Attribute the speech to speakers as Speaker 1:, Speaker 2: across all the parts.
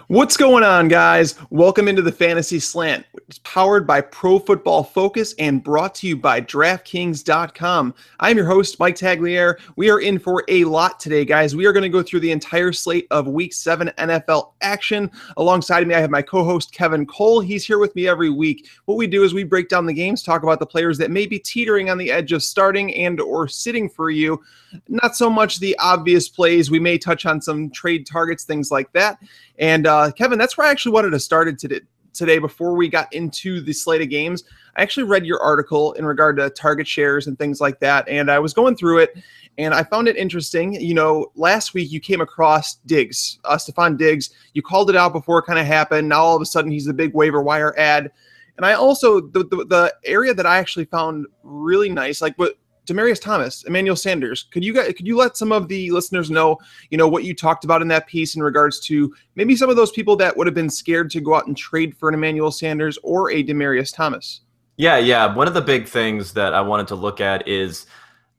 Speaker 1: What's going on, guys? Welcome into the Fantasy Slant, which is powered by Pro Football Focus and brought to you by DraftKings.com. I'm your host, Mike Tagliere. We are in for a lot today, guys. We are going to go through the entire slate of Week 7 NFL action. Alongside me, I have my co-host, Kevin Cole. He's here with me every week. What we do is we break down the games, talk about the players that may be teetering on the edge of starting and or sitting for you. Not so much the obvious plays. We may touch on some trade targets, things like that. And Kevin, that's where I actually wanted to start it today before we got into the slate of games. I actually read your article in regard to target shares and things like that, and I was going through it, and I found it interesting. You know, last week you came across Diggs, Stephon Diggs. You called it out before it kind of happened. Now all of a sudden he's the big waiver wire ad. And I also, the area that I actually found really nice, like what Demaryius Thomas, Emmanuel Sanders. Could you let some of the listeners know, what you talked about in that piece in regards to maybe some of those people that would have been scared to go out and trade for an Emmanuel Sanders or a Demaryius Thomas?
Speaker 2: Yeah. One of the big things that I wanted to look at is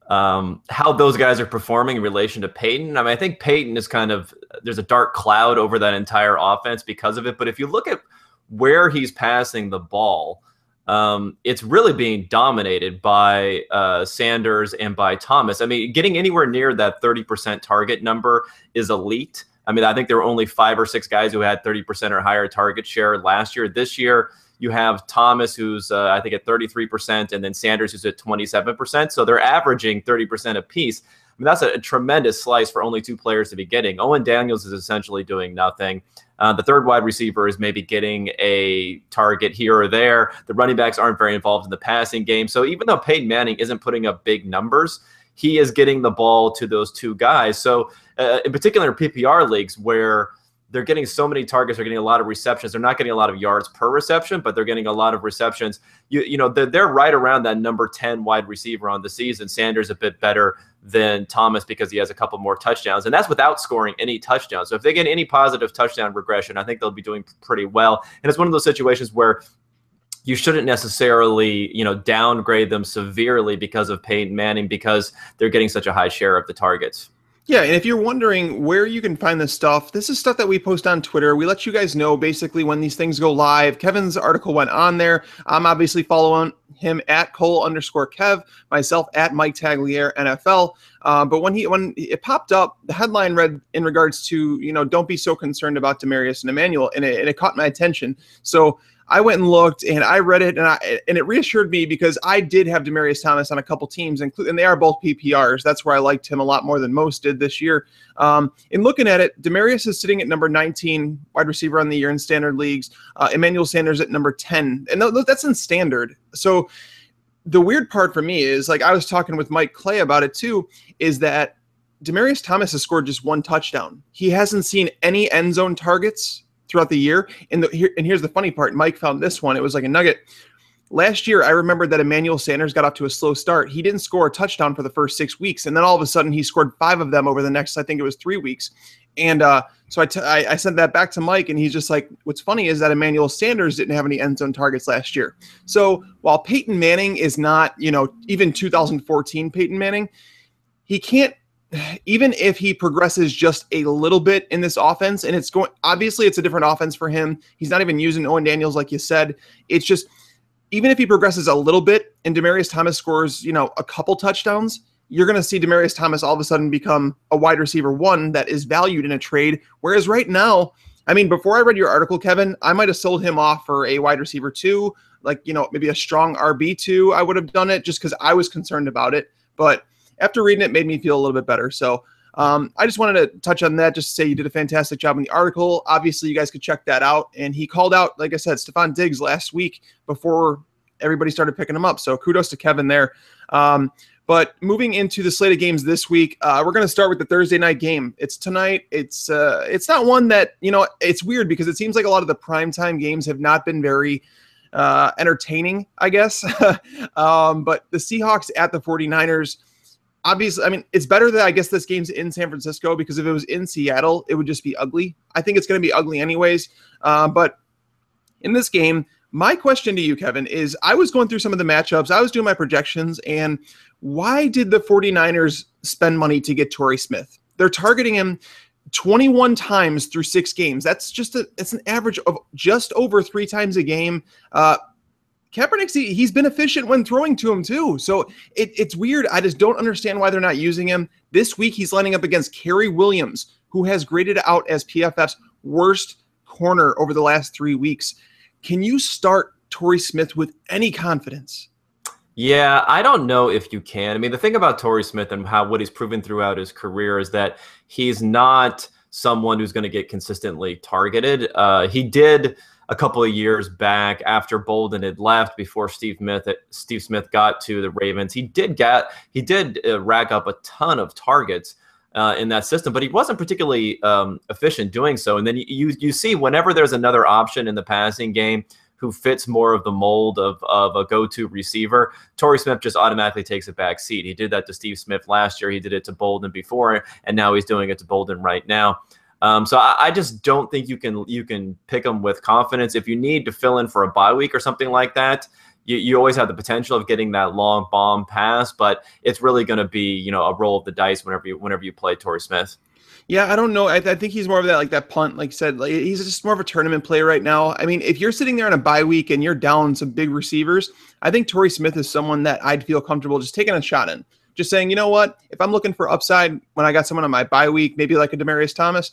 Speaker 2: how those guys are performing in relation to Peyton. I mean, I think Peyton is there's a dark cloud over that entire offense because of it. But if you look at where he's passing the ball, it's really being dominated by Sanders and by Thomas. I mean, getting anywhere near that 30% target number is elite. I mean, I think there were only 5 or 6 guys who had 30% or higher target share last year. This year, you have Thomas, who's I think at 33%, and then Sanders, who's at 27%. So they're averaging 30% apiece. I mean, that's a tremendous slice for only 2 players to be getting. Owen Daniels is essentially doing nothing. The third wide receiver is maybe getting a target here or there. The running backs aren't very involved in the passing game. So even though Peyton Manning isn't putting up big numbers, he is getting the ball to those 2 guys. So in particular in PPR leagues where they're getting so many targets, they're getting a lot of receptions. They're not getting a lot of yards per reception, but they're getting a lot of receptions. They're right around that number 10 wide receiver on the season. Sanders a bit better than Thomas because he has a couple more touchdowns, and that's without scoring any touchdowns. So if they get any positive touchdown regression, I think they'll be doing pretty well. And it's one of those situations where you shouldn't necessarily, downgrade them severely because of Peyton Manning because they're getting such a high share of the targets.
Speaker 1: Yeah, and if you're wondering where you can find this is stuff that we post on Twitter. We let you guys know basically when these things go live. Kevin's article went on there. I'm obviously following him at Cole_Kev, myself at Mike Tagliere NFL. But when it popped up, the headline read in regards to, don't be so concerned about Demaryius and Emmanuel, and it caught my attention. So I went and looked, and I read it, and it reassured me because I did have Demaryius Thomas on a couple teams, and they are both PPRs. That's where I liked him a lot more than most did this year. In looking at it, Demaryius is sitting at number 19 wide receiver on the year in standard leagues. Emmanuel Sanders at number 10, and that's in standard. So the weird part for me is, like I was talking with Mike Clay about it too, is that Demaryius Thomas has scored just 1 touchdown. He hasn't seen any end zone targets throughout the year. And here's the funny part. Mike found this one. It was like a nugget. Last year, I remember that Emmanuel Sanders got off to a slow start. He didn't score a touchdown for the first 6 weeks. And then all of a sudden, he scored 5 of them over the next, I think it was 3 weeks. And so I sent that back to Mike, and he's just like, what's funny is that Emmanuel Sanders didn't have any end zone targets last year. So while Peyton Manning is not, even 2014 Peyton Manning, he can't, even if he progresses just a little bit in this offense, and obviously it's a different offense for him. He's not even using Owen Daniels like you said. It's just, even if he progresses a little bit and Demaryius Thomas scores, a couple touchdowns, you're going to see Demaryius Thomas all of a sudden become a wide receiver 1 that is valued in a trade. Whereas right now, I mean, before I read your article, Kevin, I might have sold him off for a wide receiver 2, like, maybe a strong RB2. I would have done it just because I was concerned about it. But after reading it, made me feel a little bit better. So I just wanted to touch on that, just to say you did a fantastic job in the article. Obviously, you guys could check that out. And he called out, like I said, Stephon Diggs last week before everybody started picking him up. So kudos to Kevin there. But moving into the slate of games this week, we're going to start with the Thursday night game. It's tonight. It's not one that, it's weird because it seems like a lot of the primetime games have not been very entertaining, I guess. But the Seahawks at the 49ers, obviously, I mean, it's better that I guess this game's in San Francisco, because if it was in Seattle, it would just be ugly. I think it's going to be ugly anyways. But in this game, my question to you, Kevin, is I was going through some of the matchups. I was doing my projections, and why did the 49ers spend money to get Torrey Smith? They're targeting him 21 times through 6 games. That's it's an average of just over 3 times a game. Kaepernick's he's been efficient when throwing to him too. So it's weird. I just don't understand why they're not using him. This week he's lining up against Kerry Williams, who has graded out as PFF's worst corner over the last 3 weeks. Can you start Torrey Smith with any confidence?
Speaker 2: Yeah, I don't know if you can. I mean, the thing about Torrey Smith and what he's proven throughout his career is that he's not someone who's going to get consistently targeted. He did a couple of years back after Bolden had left, before Steve Smith got to the Ravens. He did rack up a ton of targets in that system, but he wasn't particularly efficient doing so. And then you see whenever there's another option in the passing game who fits more of the mold of a go-to receiver, Torrey Smith just automatically takes a back seat. He did that to Steve Smith last year. He did it to Bolden before, and now he's doing it to Bolden right now. So I just don't think you can pick him with confidence. If you need to fill in for a bye week or something like that, you always have the potential of getting that long bomb pass, but it's really going to be, a roll of the dice whenever you play Torrey Smith.
Speaker 1: Yeah, I don't know. I think he's more of that punt, like you said. Like, he's just more of a tournament player right now. I mean, if you're sitting there on a bye week and you're down some big receivers, I think Torrey Smith is someone that I'd feel comfortable just taking a shot in. Just saying, you know what? If I'm looking for upside when I got someone on my bye week, maybe like a Demaryius Thomas,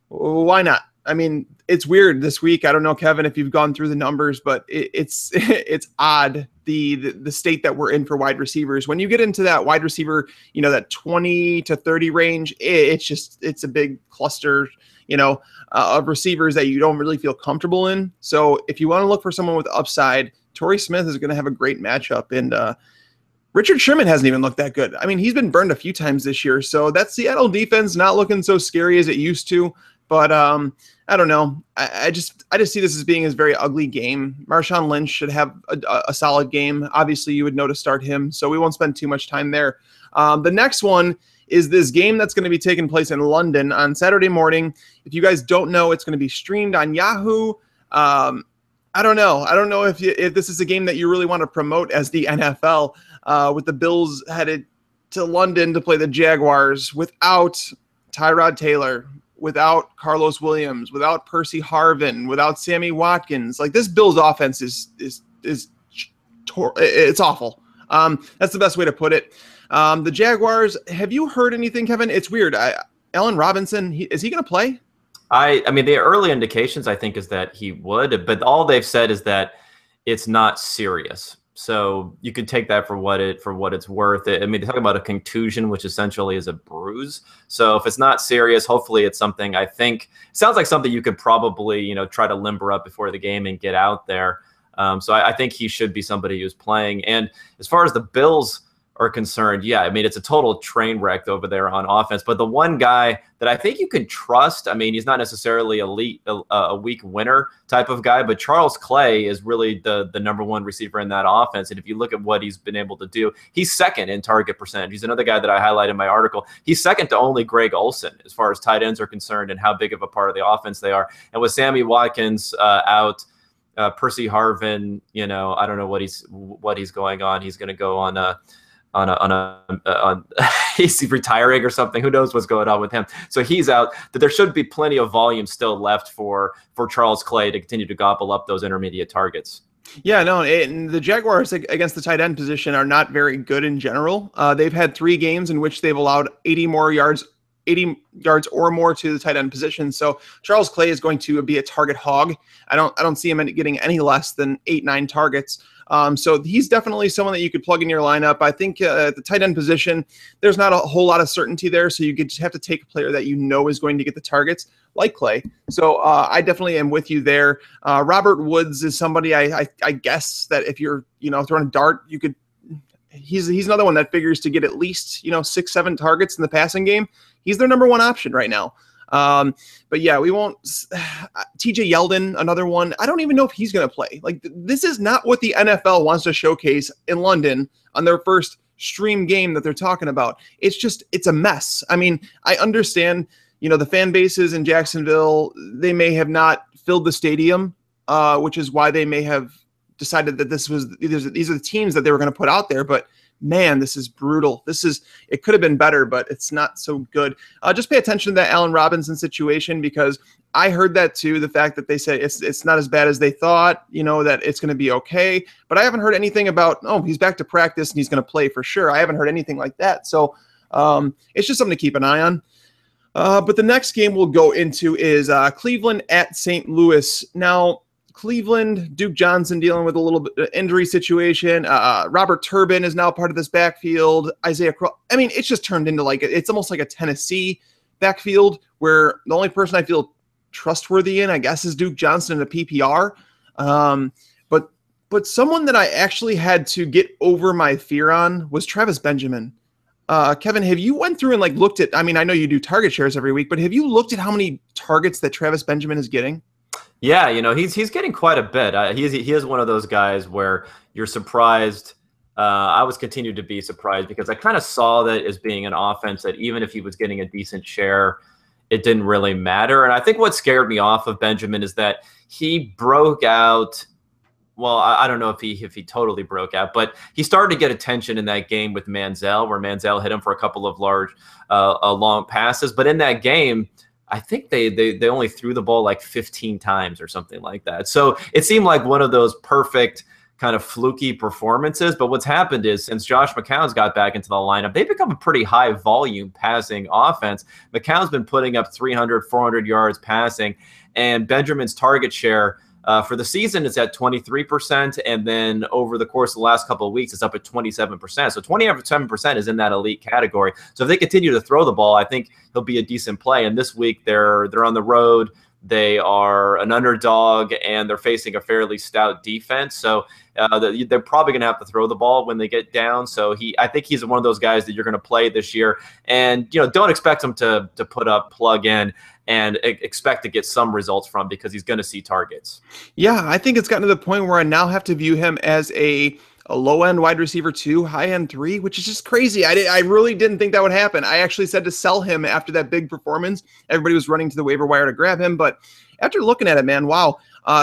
Speaker 1: why not? I mean, it's weird this week. I don't know, Kevin, if you've gone through the numbers, but it's odd the state that we're in for wide receivers. When you get into that wide receiver, that 20 to 30 range, it's a big cluster, of receivers that you don't really feel comfortable in. So if you want to look for someone with upside, Torrey Smith is going to have a great matchup. And Richard Sherman hasn't even looked that good. I mean, he's been burned a few times this year. So that Seattle defense not looking so scary as it used to. But I don't know. I just see this as being a very ugly game. Marshawn Lynch should have a solid game. Obviously, you would know to start him, so we won't spend too much time there. The next one is this game that's going to be taking place in London on Saturday morning. If you guys don't know, it's going to be streamed on Yahoo. I don't know. I don't know if this is a game that you really want to promote as the NFL, with the Bills headed to London to play the Jaguars without Tyrod Taylor, without Carlos Williams, without Percy Harvin, without Sammy Watkins. Like, this Bills offense is it's awful. That's the best way to put it. The Jaguars, have you heard anything, Kevin? It's weird. Allen Robinson, is he going to play?
Speaker 2: I mean, the early indications, I think, is that he would, but all they've said is that it's not serious. So you could take that for what it's worth. I mean, they talk about a contusion, which essentially is a bruise. So if it's not serious, hopefully it's something. I think it sounds like something you could probably, try to limber up before the game and get out there. So I think he should be somebody who's playing. And as far as the Bills are concerned, yeah, I mean, it's a total train wreck over there on offense. But the one guy that I think you can trust, I mean, he's not necessarily a week winner type of guy, but Charles Clay is really the number one receiver in that offense. And if you look at what he's been able to do, he's second in target percentage. He's another guy that I highlight in my article. He's second to only Greg Olsen as far as tight ends are concerned and how big of a part of the offense they are. And with Sammy Watkins out, Percy Harvin, I don't know what he's going on. He's going to go on he's retiring or something. Who knows what's going on with him? So he's out. That there should be plenty of volume still left for Charles Clay to continue to gobble up those intermediate targets.
Speaker 1: Yeah, no, and the Jaguars against the tight end position are not very good in general. They've had 3 games in which they've allowed 80 yards or more to the tight end position. So Charles Clay is going to be a target hog. I don't see him getting any less than 8-9 targets. So he's definitely someone that you could plug in your lineup. I think at the tight end position, there's not a whole lot of certainty there. So you could just have to take a player that is going to get the targets, like Clay. So I definitely am with you there. Robert Woods is somebody I guess that if you're throwing a dart, you could. He's another one that figures to get at least 6-7 targets in the passing game. He's their number one option right now. But yeah, we won't. TJ Yeldon, another one. I don't even know if he's going to play. Like, this is not what the NFL wants to showcase in London on their first stream game that they're talking about. It's a mess. I mean, I understand, the fan bases in Jacksonville, they may have not filled the stadium, which is why they may have decided that these are the teams that they were going to put out there. But man, this is brutal. It could have been better, but it's not so good. Just pay attention to that Allen Robinson situation, because I heard that too. The fact that they say it's not as bad as they thought, that it's going to be okay. But I haven't heard anything about, he's back to practice and he's going to play for sure. I haven't heard anything like that. So it's just something to keep an eye on. But the next game we'll go into is Cleveland at St. Louis. Now, Cleveland, Duke Johnson dealing with a little bit of injury situation. Robert Turbin is now part of this backfield. Isaiah Crow. I mean, it's just turned into it's almost like a Tennessee backfield, where the only person I feel trustworthy in, I guess, is Duke Johnson in a PPR. But someone that I actually had to get over my fear on was Travis Benjamin. Kevin, have you went through and looked at, I mean, I know you do target shares every week, but have you looked at how many targets that Travis Benjamin is getting?
Speaker 2: Yeah, he's getting quite a bit. He is one of those guys where you're surprised. I was continued to be surprised because I kind of saw that as being an offense that even if he was getting a decent share, it didn't really matter. And I think what scared me off of Benjamin is that he broke out. Well, I don't know if he totally broke out, but he started to get attention in that game with Manziel, where Manziel hit him for a couple of large, long passes. But in that game, I think they only threw the ball 15 times or something like that. So it seemed like one of those perfect kind of fluky performances. But what's happened is since Josh McCown's got back into the lineup, they've become a pretty high volume passing offense. McCown's been putting up 300, 400 yards passing, and Benjamin's target share for the season, it's at 23%, and then over the course of the last couple of weeks, it's up at 27%. So 27% is in that elite category. So if they continue to throw the ball, I think he'll be a decent play. And this week, they're on the road. They are an underdog, and they're facing a fairly stout defense. So they're probably going to have to throw the ball when they get down. So I think he's one of those guys that you're going to play this year. And don't expect him to put up plug in and expect to get some results from, because he's going to see targets.
Speaker 1: Yeah, I think it's gotten to the point where I now have to view him as a low-end wide receiver 2, high-end 3, which is just crazy. I really didn't think that would happen. I actually said to sell him after that big performance. Everybody was running to the waiver wire to grab him, but after looking at it, man, wow,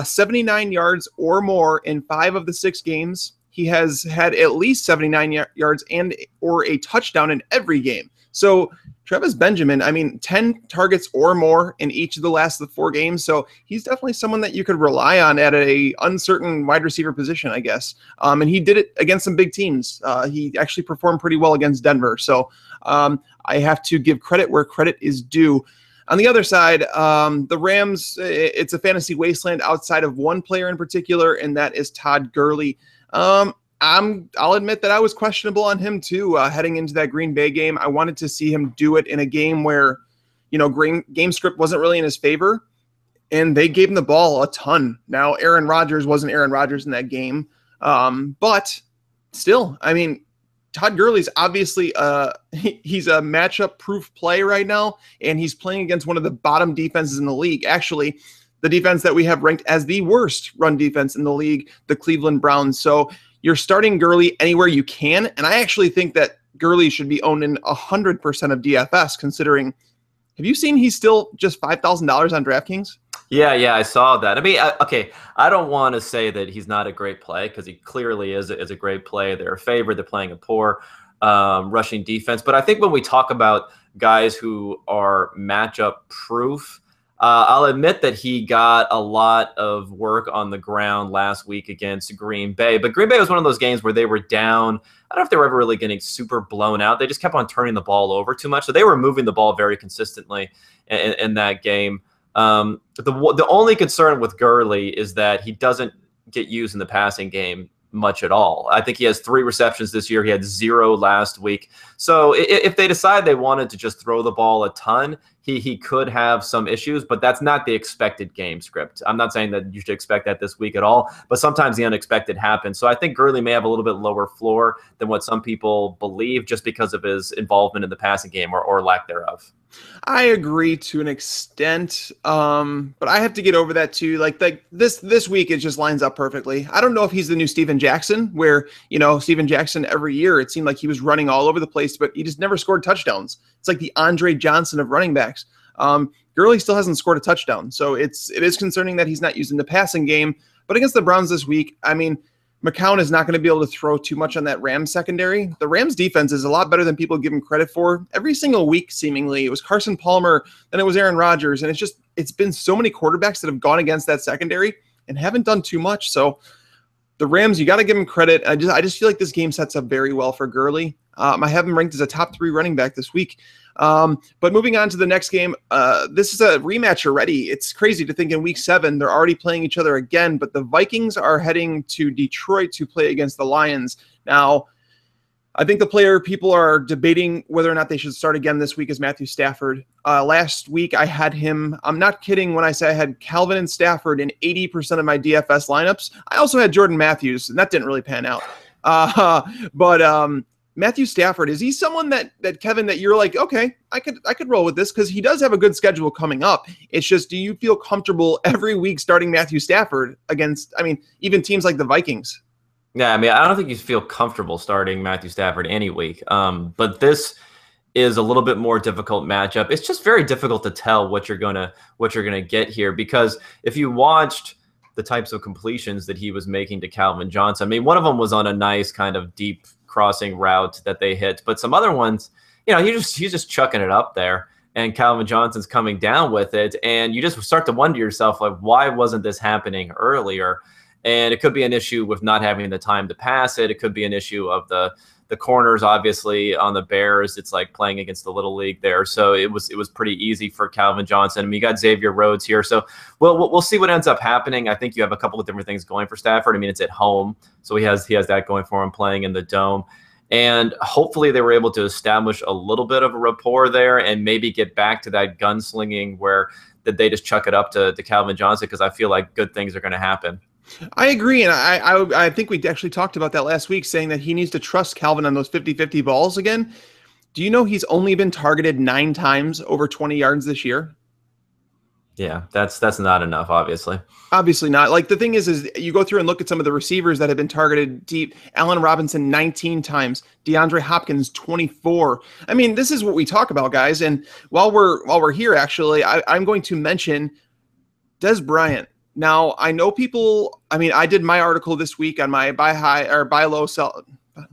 Speaker 1: 79 yards or more in 5 of the 6 games. He has had at least 79 yards or a touchdown in every game. So Travis Benjamin, 10 targets or more in each of the last 4 games. So he's definitely someone that you could rely on at a uncertain wide receiver position, I guess. And he did it against some big teams. He actually performed pretty well against Denver. So I have to give credit where credit is due. On the other side, the Rams, it's a fantasy wasteland outside of one player in particular, and that is Todd Gurley. I'll admit that I was questionable on him too, heading into that Green Bay game. I wanted to see him do it in a game where, game script wasn't really in his favor, and they gave him the ball a ton. Now, Aaron Rodgers wasn't Aaron Rodgers in that game, but still, Todd Gurley's obviously he's a matchup-proof play right now, and he's playing against one of the bottom defenses in the league. Actually, the defense that we have ranked as the worst run defense in the league, the Cleveland Browns. So you're starting Gurley anywhere you can, and I actually think that Gurley should be owned in 100% of DFS, considering, have you seen he's still just $5,000 on DraftKings?
Speaker 2: Yeah, I saw that. Okay, I don't want to say that he's not a great play, because he clearly is a great play. They're favored. They're playing a poor rushing defense. But I think when we talk about guys who are matchup proof, I'll admit that he got a lot of work on the ground last week against Green Bay. But Green Bay was one of those games where they were down. I don't know if they were ever really getting super blown out. They just kept on turning the ball over too much. So they were moving the ball very consistently in that game. The only concern with Gurley is that he doesn't get used in the passing game much at all. I think he has 3 receptions this year. He had 0 last week. So if they decide they wanted to just throw the ball a ton, he could have some issues, but that's not the expected game script. I'm not saying that you should expect that this week at all, but sometimes the unexpected happens. So I think Gurley may have a little bit lower floor than what some people believe, just because of his involvement in the passing game or lack thereof.
Speaker 1: I agree to an extent, but I have to get over that too. Like this week, it just lines up perfectly. I don't know if he's the new Steven Jackson, where Steven Jackson every year it seemed like he was running all over the place, but he just never scored touchdowns. It's like the Andre Johnson of running backs. Gurley still hasn't scored a touchdown, so it is concerning that he's not using the passing game. But against the Browns this week, McCown is not going to be able to throw too much on that Rams secondary. The Rams defense is a lot better than people give him credit for. Every single week, seemingly, it was Carson Palmer, then it was Aaron Rodgers, and it's been so many quarterbacks that have gone against that secondary and haven't done too much. So the Rams, you got to give him credit. I just feel like this game sets up very well for Gurley. I have him ranked as a top 3 running back this week. But moving on to the next game, this is a rematch already. It's crazy to think in week 7, they're already playing each other again, but the Vikings are heading to Detroit to play against the Lions. Now, I think the player people are debating whether or not they should start again this week is Matthew Stafford. Last week, I had him. I'm not kidding when I say I had Calvin and Stafford in 80% of my DFS lineups. I also had Jordan Matthews, and that didn't really pan out. But Matthew Stafford, is he someone that Kevin, that you're like, okay, I could roll with this because he does have a good schedule coming up. It's just, do you feel comfortable every week starting Matthew Stafford against, even teams like the Vikings?
Speaker 2: Yeah, I don't think you feel comfortable starting Matthew Stafford any week. But this is a little bit more difficult matchup. It's just very difficult to tell what you're gonna get here, because if you watched the types of completions that he was making to Calvin Johnson, one of them was on a nice kind of deep crossing route that they hit, but some other ones, he's just chucking it up there, and Calvin Johnson's coming down with it, and you just start to wonder yourself, like, why wasn't this happening earlier? And it could be an issue with not having the time to pass it. It could be an issue of the corners, obviously, on the Bears. It's like playing against the Little League there. So it was pretty easy for Calvin Johnson. You got Xavier Rhodes here. So we'll see what ends up happening. I think you have a couple of different things going for Stafford. It's at home, so he has that going for him, playing in the Dome. And hopefully they were able to establish a little bit of a rapport there and maybe get back to that gunslinging where that they just chuck it up to Calvin Johnson, because I feel like good things are going to happen.
Speaker 1: I agree, and I think we actually talked about that last week, saying that he needs to trust Calvin on those 50-50 balls again. Do you know he's only been targeted 9 times over 20 yards this year?
Speaker 2: Yeah, that's not enough, obviously.
Speaker 1: Obviously not. Like, the thing is you go through and look at some of the receivers that have been targeted deep. Allen Robinson 19 times, DeAndre Hopkins 24. This is what we talk about, guys. And while we're here, actually, I'm going to mention Des Bryant. Now, I know people, I did my article this week on my buy high or buy low sell.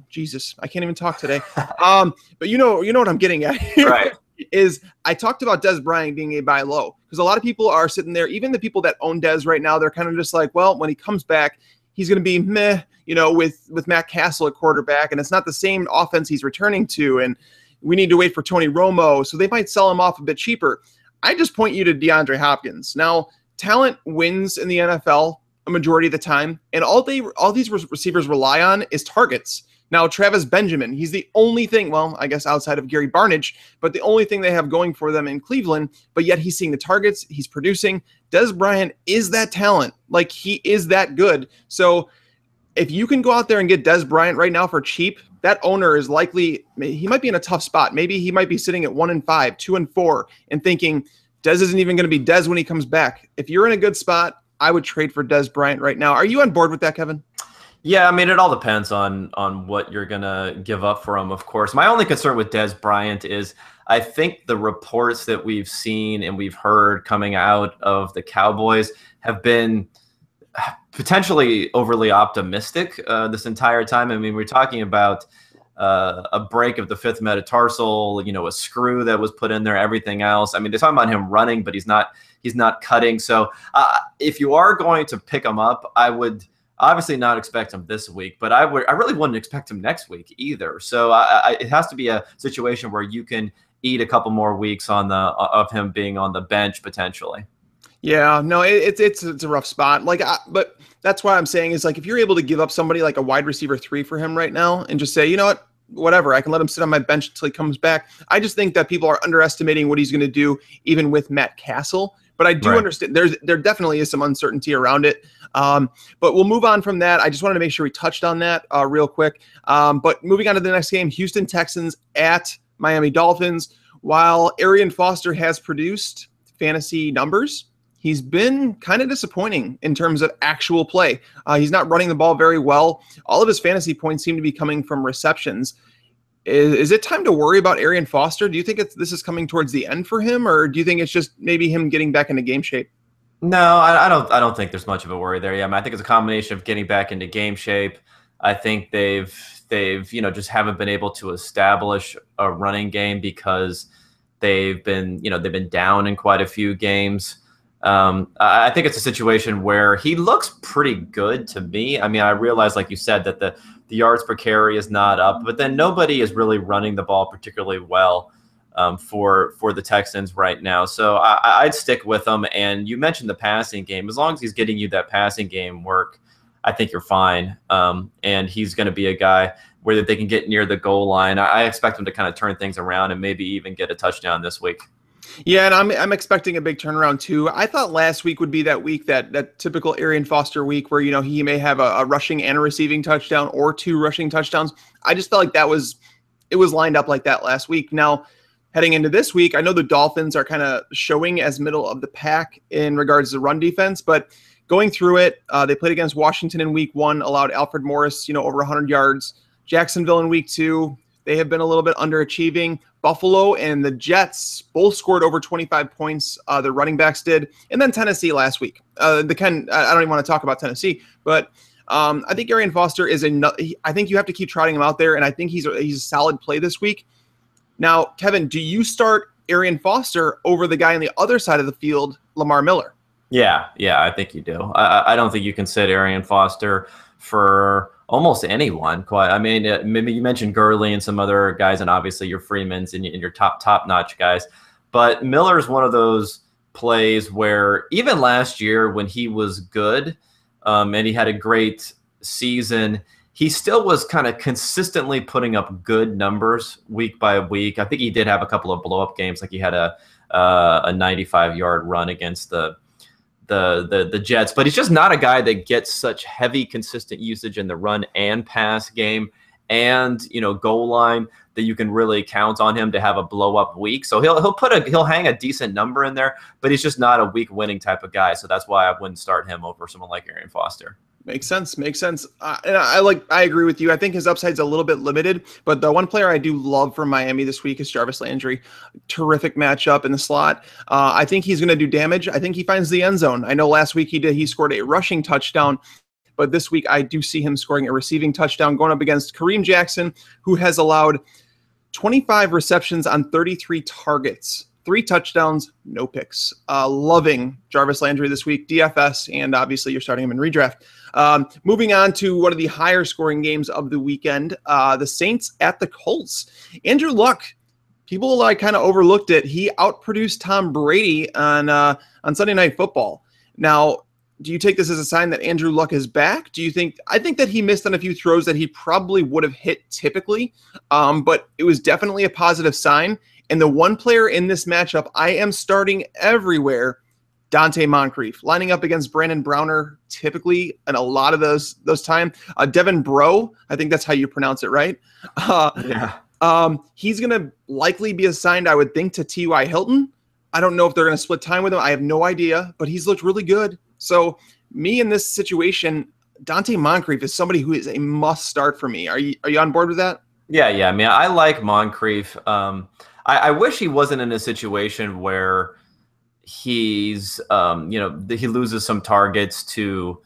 Speaker 1: Jesus, I can't even talk today. But you know what I'm getting at here.
Speaker 2: Right.
Speaker 1: Is I talked about Des Bryant being a buy low, because a lot of people are sitting there, even the people that own Des right now, they're kind of just like, well, when he comes back, he's going to be meh, with Matt Castle at quarterback, and it's not the same offense he's returning to, and we need to wait for Tony Romo, so they might sell him off a bit cheaper. I just point you to DeAndre Hopkins. Now, talent wins in the NFL a majority of the time, and all these receivers rely on is targets. Now, Travis Benjamin, he's the only thing, well, I guess outside of Gary Barnidge, but the only thing they have going for them in Cleveland, but yet he's seeing the targets, he's producing. Des Bryant is that talent. Like, he is that good. So if you can go out there and get Des Bryant right now for cheap, that owner is likely, he might be in a tough spot. Maybe he might be sitting at 1-5, 2-4, and thinking, Des isn't even going to be Des when he comes back. If you're in a good spot, I would trade for Des Bryant right now. Are you on board with that, Kevin?
Speaker 2: Yeah, it all depends on what you're going to give up for him, of course. My only concern with Des Bryant is I think the reports that we've seen and we've heard coming out of the Cowboys have been potentially overly optimistic this entire time. We're talking about a break of the 5th metatarsal, a screw that was put in there, everything else. They're talking about him running, but he's not cutting. So if you are going to pick him up, I would obviously not expect him this week, but I really wouldn't expect him next week either. So it has to be a situation where you can eat a couple more weeks of him being on the bench potentially.
Speaker 1: Yeah, no, it's a rough spot. But that's why I'm saying is, like, if you're able to give up somebody like a wide receiver 3 for him right now and just say, you know what, whatever, I can let him sit on my bench until he comes back. I just think that people are underestimating what he's going to do, even with Matt Castle. But I do understand there definitely is some uncertainty around it. But we'll move on from that. I just wanted to make sure we touched on that real quick. But moving on to the next game, Houston Texans at Miami Dolphins. While Arian Foster has produced fantasy numbers, he's been kind of disappointing in terms of actual play. He's not running the ball very well. All of his fantasy points seem to be coming from receptions. Is it time to worry about Arian Foster? Do you think this is coming towards the end for him, or do you think it's just maybe him getting back into game shape?
Speaker 2: No, I don't think there's much of a worry there. Yeah, I mean, I think it's a combination of getting back into game shape. I think they've just haven't been able to establish a running game because they've been down in quite a few games. I think it's a situation where he looks pretty good to me. I mean, I realize, like you said, that the yards per carry is not up, but then nobody is really running the ball particularly well for the Texans right now. So I'd stick with him. And you mentioned the passing game. As long as he's getting you that passing game work, I think you're fine. And he's going to be a guy where they can get near the goal line. I expect him to kind of turn things around and maybe even get a touchdown this week.
Speaker 1: Yeah, and I'm expecting a big turnaround too. I thought last week would be that week, that typical Arian Foster week where he may have a rushing and a receiving touchdown or two rushing touchdowns. I just felt like it was lined up like that last week. Now, heading into this week, I know the Dolphins are kind of showing as middle of the pack in regards to run defense, but going through it, they played against Washington in week 1, allowed Alfred Morris, over 100 yards. Jacksonville in week 2, they have been a little bit underachieving. Buffalo and the Jets both scored over 25 points. The running backs did. And then Tennessee last week. I don't even want to talk about Tennessee, but I think Arian Foster I think you have to keep trotting him out there, and I think he's a solid play this week. Now, Kevin, do you start Arian Foster over the guy on the other side of the field, Lamar Miller?
Speaker 2: Yeah, I think you do. I don't think you can sit Arian Foster for almost anyone. Quite. I mean, maybe you mentioned Gurley and some other guys, and obviously your Freemans and your top-notch guys. But Miller is one of those plays where even last year when he was good and he had a great season, he still was kind of consistently putting up good numbers week by week. I think he did have a couple of blow-up games, like he had a 95-yard run against the Jets, but he's just not a guy that gets such heavy, consistent usage in the run and pass game and goal line that you can really count on him to have a blow up week. So he'll hang a decent number in there, but he's just not a week winning type of guy. So that's why I wouldn't start him over someone like Arian Foster.
Speaker 1: Makes sense. And I agree with you. I think his upside's a little bit limited, but the one player I do love from Miami this week is Jarvis Landry. Terrific matchup in the slot. I think he's going to do damage. I think he finds the end zone. I know last week he scored a rushing touchdown, but this week I do see him scoring a receiving touchdown going up against Kareem Jackson, who has allowed 25 receptions on 33 targets. 3 touchdowns, no picks. Loving Jarvis Landry this week, DFS, and obviously you're starting him in redraft. Moving on to one of the higher scoring games of the weekend, the Saints at the Colts. Andrew Luck, people kind of overlooked it. He outproduced Tom Brady on Sunday Night Football. Now, do you take this as a sign that Andrew Luck is back? I think that he missed on a few throws that he probably would have hit typically, but it was definitely a positive sign. And the one player in this matchup I am starting everywhere, Dante Moncrief, lining up against Brandon Browner typically and a lot of those time. Devin Bro, I think that's how you pronounce it, right?
Speaker 2: Yeah.
Speaker 1: He's going to likely be assigned, I would think, to T.Y. Hilton. I don't know if they're going to split time with him. I have no idea, but he's looked really good. So me in this situation, Dante Moncrief is somebody who is a must start for me. Are you on board with that?
Speaker 2: Yeah. I mean, I like Moncrief. I wish he wasn't in a situation where he's, he loses some targets to,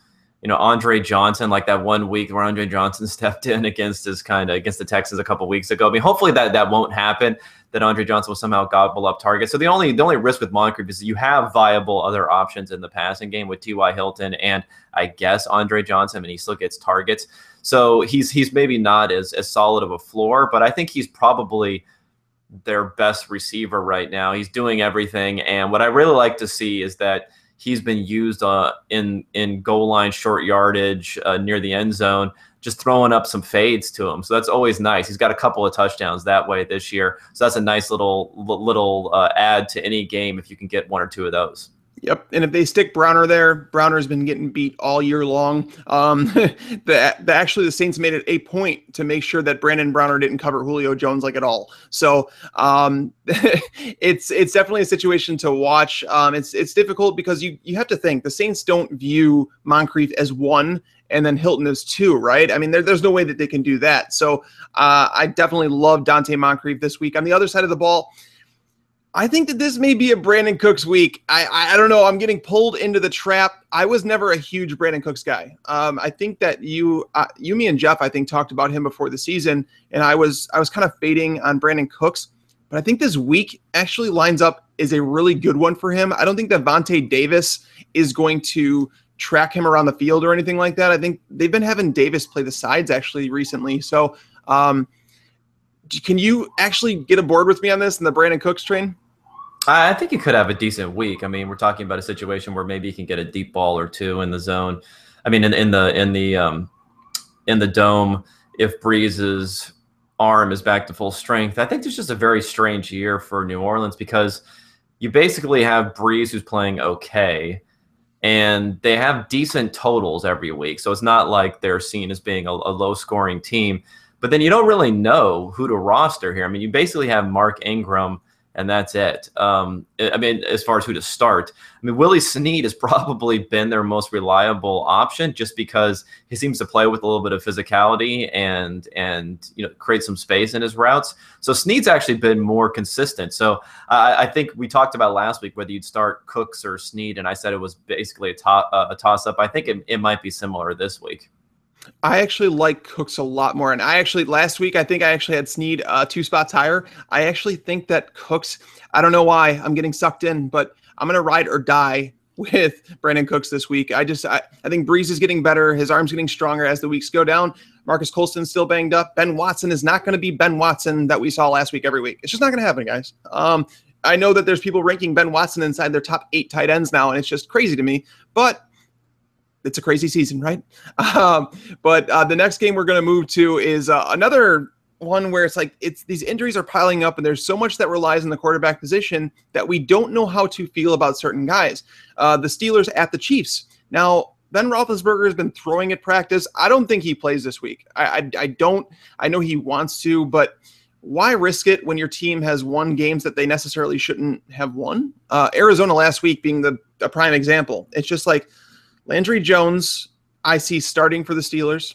Speaker 2: Andre Johnson, like that one week where Andre Johnson stepped in against the Texans a couple weeks ago. I mean, hopefully that won't happen, that Andre Johnson will somehow gobble up targets. So the only risk with Moncrief is that you have viable other options in the passing game with T.Y. Hilton and I guess Andre Johnson, and he still gets targets. So he's maybe not as solid of a floor, but I think he's probably their best receiver right now. He's doing everything. And what I really like to see is that he's been used in goal line, short yardage, near the end zone, just throwing up some fades to him. So that's always nice. He's got a couple of touchdowns that way this year. So that's a nice little add to any game if you can get 1 or 2 of those.
Speaker 1: Yep, and if they stick Browner there, Browner's been getting beat all year long. Actually, the Saints made it a point to make sure that Brandon Browner didn't cover Julio Jones at all. So it's definitely a situation to watch. It's difficult because you have to think the Saints don't view Moncrief as 1 and then Hilton as 2, right? I mean, there's no way that they can do that. So I definitely love Dante Moncrief this week. On the other side of the ball, I think that this may be a Brandon Cooks week. I don't know. I'm getting pulled into the trap. I was never a huge Brandon Cooks guy. I think that me, and Jeff, I think talked about him before the season, and I was kind of fading on Brandon Cooks. But I think this week actually lines up as a really good one for him. I don't think that Vontae Davis is going to track him around the field or anything like that. I think they've been having Davis play the sides actually recently. So can you actually get aboard with me on this in the Brandon Cooks train?
Speaker 2: I think he could have a decent week. I mean, we're talking about a situation where maybe he can get a deep ball or two in the zone. I mean, in the dome, if Breeze's arm is back to full strength. I think there's just a very strange year for New Orleans because you basically have Breeze who's playing okay, and they have decent totals every week. So it's not like they're seen as being a low-scoring team. But then you don't really know who to roster here. I mean, you basically have Mark Ingram, and that's it. I mean, as far as who to start, I mean, Willie Snead has probably been their most reliable option just because he seems to play with a little bit of physicality and create some space in his routes. So Snead's actually been more consistent. So I think we talked about last week whether you'd start Cooks or Snead, and I said it was basically a toss-up. I think it might be similar this week.
Speaker 1: I actually like Cooks a lot more. And last week, I think I actually had Snead 2 spots higher. I actually think that Cooks, I don't know why I'm getting sucked in, but I'm going to ride or die with Brandon Cooks this week. I think Breeze is getting better. His arm's getting stronger as the weeks go down. Marcus Colston's still banged up. Ben Watson is not going to be Ben Watson that we saw last week every week. It's just not going to happen, guys. I know that there's people ranking Ben Watson inside their top 8 tight ends now, and it's just crazy to me. But it's a crazy season, right? But the next game we're going to move to is another one where it's these injuries are piling up, and there's so much that relies on the quarterback position that we don't know how to feel about certain guys. The Steelers at the Chiefs. Now, Ben Roethlisberger has been throwing at practice. I don't think he plays this week. I don't. I know he wants to, but why risk it when your team has won games that they necessarily shouldn't have won? Arizona last week being a prime example. It's just like Landry Jones, I see starting for the Steelers,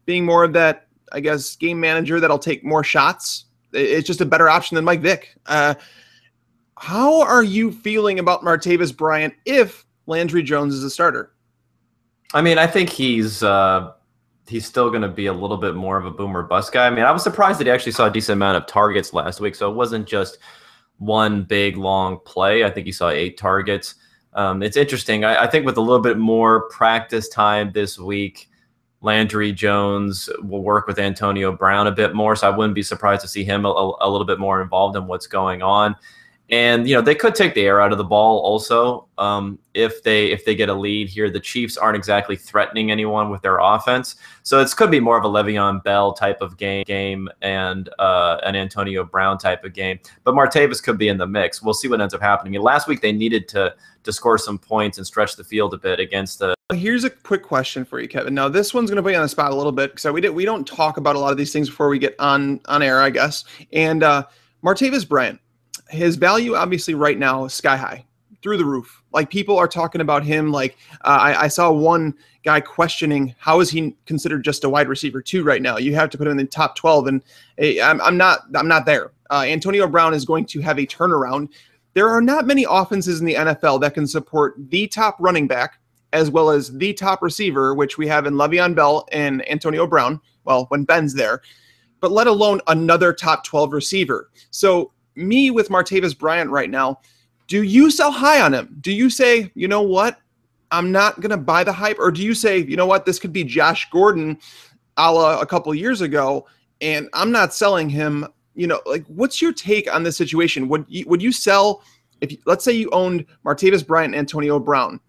Speaker 1: being more of that, I guess, game manager that'll take more shots. It's just a better option than Mike Vick. How are you feeling about Martavis Bryant if Landry Jones is a starter?
Speaker 2: I mean, I think he's still going to be a little bit more of a boomer bust guy. I mean, I was surprised that he actually saw a decent amount of targets last week, so it wasn't just one big, long play. I think he saw 8 targets. It's interesting. I think with a little bit more practice time this week, Landry Jones will work with Antonio Brown a bit more. So I wouldn't be surprised to see him a little bit more involved in what's going on. And, they could take the air out of the ball also if they get a lead here. The Chiefs aren't exactly threatening anyone with their offense. So it could be more of a Le'Veon Bell type of game and an Antonio Brown type of game. But Martavis could be in the mix. We'll see what ends up happening. I mean, last week they needed to score some points and stretch the field a bit against the.
Speaker 1: Here's a quick question for you, Kevin. Now, this one's going to put you on the spot a little bit because we don't talk about a lot of these things before we get on air, I guess. And Martavis Bryant. His value, obviously, right now is sky high, through the roof. Like, people are talking about him. Like, I saw one guy questioning how is he considered just a wide receiver 2 right now. You have to put him in the top 12, and I'm not there. Antonio Brown is going to have a turnaround. There are not many offenses in the NFL that can support the top running back as well as the top receiver, which we have in Le'Veon Bell and Antonio Brown. Well, when Ben's there, but let alone another top 12 receiver. So, me with Martavis Bryant right now, do you sell high on him? Do you say, you know what, I'm not going to buy the hype? Or do you say, you know what, this could be Josh Gordon a la a couple years ago, and I'm not selling him? What's your take on this situation? Would you sell, if let's say you owned Martavis Bryant and Antonio Brown,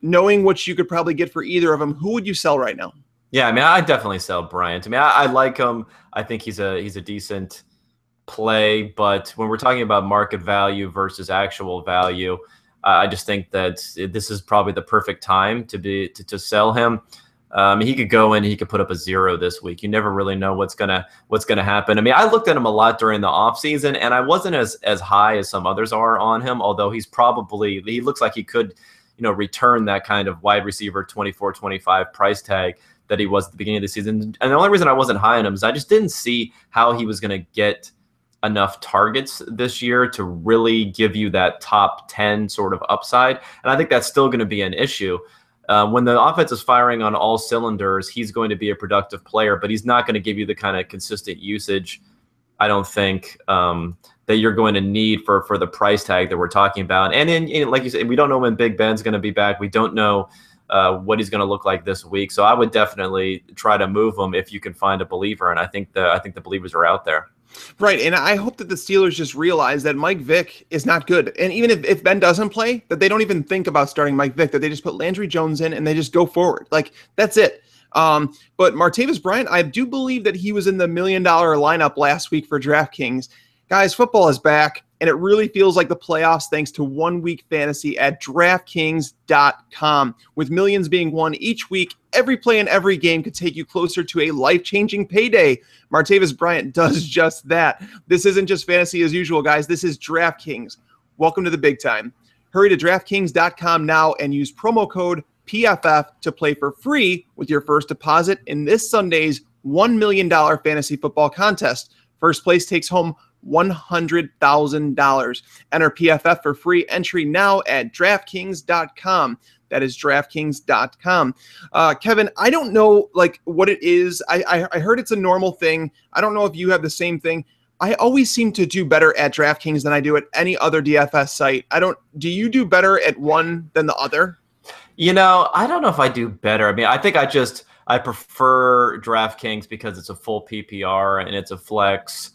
Speaker 1: knowing what you could probably get for either of them, who would you sell right now?
Speaker 2: Yeah, I mean, I definitely sell Bryant. I mean, I like him. I think he's a decent play, but when we're talking about market value versus actual value, I just think that this is probably the perfect time to sell him. He could go in, he could put up a 0 this week. You never really know what's gonna happen. I mean, I looked at him a lot during the offseason, and I wasn't as high as some others are on him, although he looks like he could, return that kind of wide receiver 24, 25 price tag that he was at the beginning of the season. And the only reason I wasn't high on him is I just didn't see how he was going to get enough targets this year to really give you that top 10 sort of upside. And I think that's still going to be an issue. When the offense is firing on all cylinders, he's going to be a productive player, but he's not going to give you the kind of consistent usage, I don't think, that you're going to need for the price tag that we're talking about. And then, like you said, we don't know when Big Ben's going to be back. We don't know what he's going to look like this week. So I would definitely try to move him if you can find a believer. And I think the believers are out there.
Speaker 1: Right, and I hope that the Steelers just realize that Mike Vick is not good. And even if Ben doesn't play, that they don't even think about starting Mike Vick, that they just put Landry Jones in and they just go forward. Like, that's it. But Martavis Bryant, I do believe that he was in the $1 million lineup last week for DraftKings. Guys, football is back, and it really feels like the playoffs thanks to 1 week fantasy at DraftKings.com. With millions being won each week, every play in every game could take you closer to a life-changing payday. Martavis Bryant does just that. This isn't just fantasy as usual, guys. This is DraftKings. Welcome to the big time. Hurry to DraftKings.com now and use promo code PFF to play for free with your first deposit in this Sunday's $1 million fantasy football contest. First place takes home $100,000. Enter PFF for free entry now at DraftKings.com. That is DraftKings.com. Kevin, I don't know what it is. I heard it's a normal thing. I don't know if you have the same thing. I always seem to do better at DraftKings than I do at any other DFS site. Do you do better at one than the other?
Speaker 2: I don't know if I do better. I mean, I think I prefer DraftKings because it's a full PPR and it's a flex,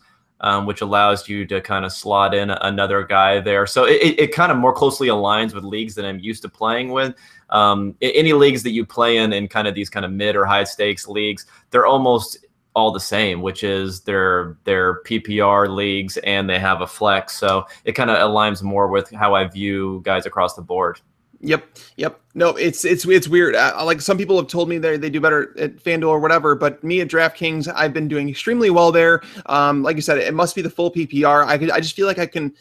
Speaker 2: which allows you to kind of slot in another guy there. So it kind of more closely aligns with leagues that I'm used to playing with. Any leagues that you play in kind of these kind of mid or high stakes leagues, they're almost all the same, which is they're PPR leagues and they have a flex. So it kind of aligns more with how I view guys across the board.
Speaker 1: Yep. No, it's weird. Like some people have told me they do better at FanDuel or whatever, but me at DraftKings, I've been doing extremely well there. Like you said, it must be the full PPR. I just feel like I can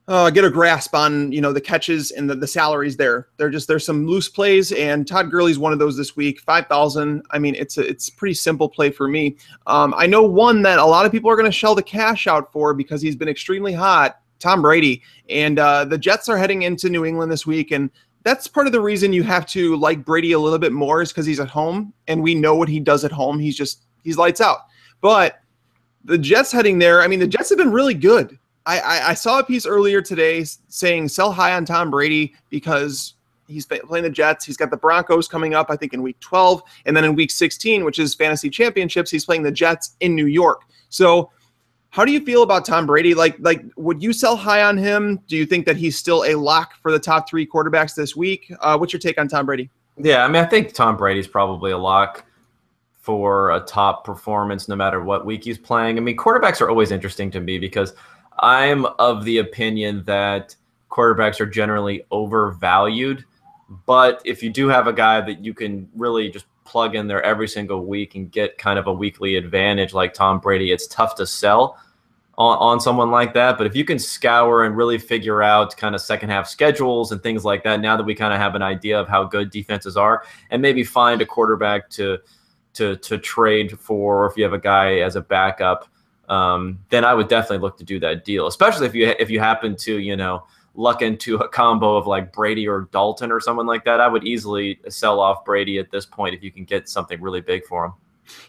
Speaker 1: get a grasp on the catches and the salaries there. There's some loose plays, and Todd Gurley's one of those this week. 5,000. I mean, it's a pretty simple play for me. I know one that a lot of people are going to shell the cash out for because he's been extremely hot. Tom Brady, and the Jets are heading into New England this week, and that's part of the reason you have to like Brady a little bit more is because he's at home, and we know what he does at home. He's lights out. But the Jets heading there, I mean, the Jets have been really good. I saw a piece earlier today saying sell high on Tom Brady because he's playing the Jets. He's got the Broncos coming up, I think, in week 12, and then in week 16, which is fantasy championships, he's playing the Jets in New York. So how do you feel about Tom Brady? Like, would you sell high on him? Do you think that he's still a lock for the top 3 quarterbacks this week? What's your take on Tom Brady?
Speaker 2: Yeah, I mean, I think Tom Brady's probably a lock for a top performance no matter what week he's playing. I mean, quarterbacks are always interesting to me because I'm of the opinion that quarterbacks are generally overvalued. But if you do have a guy that you can really just plug in there every single week and get kind of a weekly advantage like Tom Brady, it's tough to sell on someone like that. But if you can scour and really figure out kind of second half schedules and things like that, now that we kind of have an idea of how good defenses are, and maybe find a quarterback to trade for, or if you have a guy as a backup, then I would definitely look to do that deal, especially if you happen to, luck into a combo of like Brady or Dalton or someone like that. I would easily sell off Brady at this point if you can get something really big for him.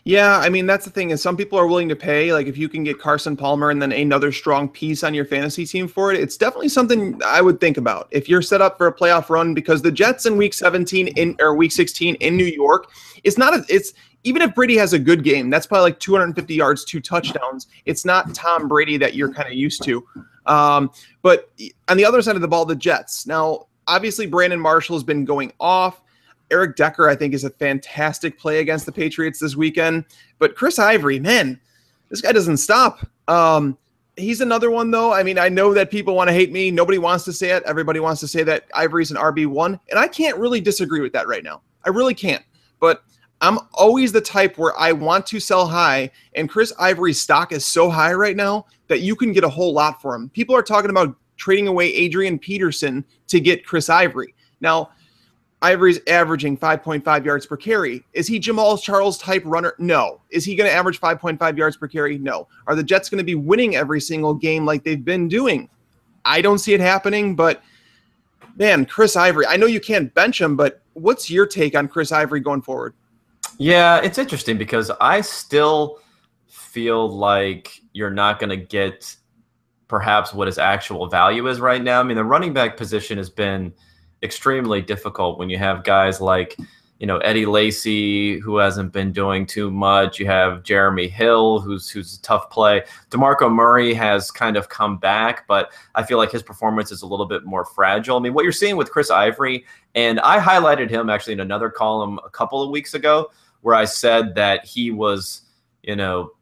Speaker 1: Yeah, I mean, that's the thing is some people are willing to pay. Like if you can get Carson Palmer and then another strong piece on your fantasy team for it, it's definitely something I would think about if you're set up for a playoff run, because the Jets in week 17 or week 16 in New York, it's even if Brady has a good game, that's probably like 250 yards, 2 touchdowns. It's not Tom Brady that you're kind of used to. But on the other side of the ball, the Jets. Now, obviously, Brandon Marshall has been going off. Eric Decker, I think, is a fantastic play against the Patriots this weekend. But Chris Ivory, man, this guy doesn't stop. He's another one, though. I mean, I know that people want to hate me. Nobody wants to say it. Everybody wants to say that Ivory's an RB1. And I can't really disagree with that right now. I really can't. But I'm always the type where I want to sell high, and Chris Ivory's stock is so high right now that you can get a whole lot for him. People are talking about trading away Adrian Peterson to get Chris Ivory. Now, Ivory's averaging 5.5 yards per carry. Is he Jamal Charles type runner? No. Is he going to average 5.5 yards per carry? No. Are the Jets going to be winning every single game like they've been doing? I don't see it happening, but man, Chris Ivory, I know you can't bench him, but what's your take on Chris Ivory going forward?
Speaker 2: Yeah, it's interesting because I still feel like you're not going to get perhaps what his actual value is right now. I mean, the running back position has been extremely difficult when you have guys like, Eddie Lacy, who hasn't been doing too much. You have Jeremy Hill, who's a tough play. DeMarco Murray has kind of come back, but I feel like his performance is a little bit more fragile. I mean, what you're seeing with Chris Ivory, and I highlighted him actually in another column a couple of weeks ago where I said that he was,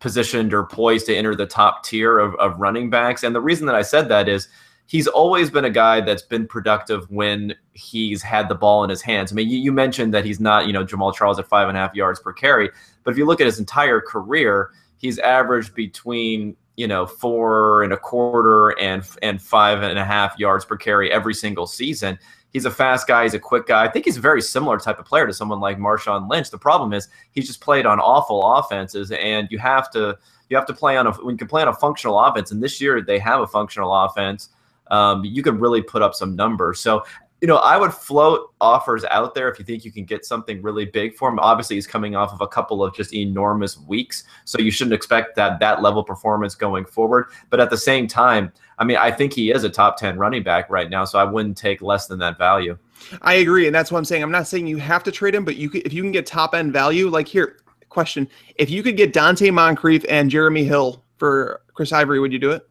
Speaker 2: positioned or poised to enter the top tier of running backs. And the reason that I said that is he's always been a guy that's been productive when he's had the ball in his hands. I mean, you mentioned that he's not, Jamal Charles at 5.5 yards per carry, but if you look at his entire career, he's averaged between, 4.25 and 5.5 yards per carry every single season. He's a fast guy. He's a quick guy. I think he's a very similar type of player to someone like Marshawn Lynch. The problem is he's just played on awful offenses, and you have to play on when you can play on a functional offense. And this year they have a functional offense. You can really put up some numbers. So, I would float offers out there if you think you can get something really big for him. Obviously, he's coming off of a couple of just enormous weeks, so you shouldn't expect that level of performance going forward. But at the same time, I mean, I think he is a top 10 running back right now, so I wouldn't take less than that value.
Speaker 1: I agree, and that's what I'm saying. I'm not saying you have to trade him, but if you can get top-end value, like here, question, if you could get Dante Moncrief and Jeremy Hill for Chris Ivory, would you do it?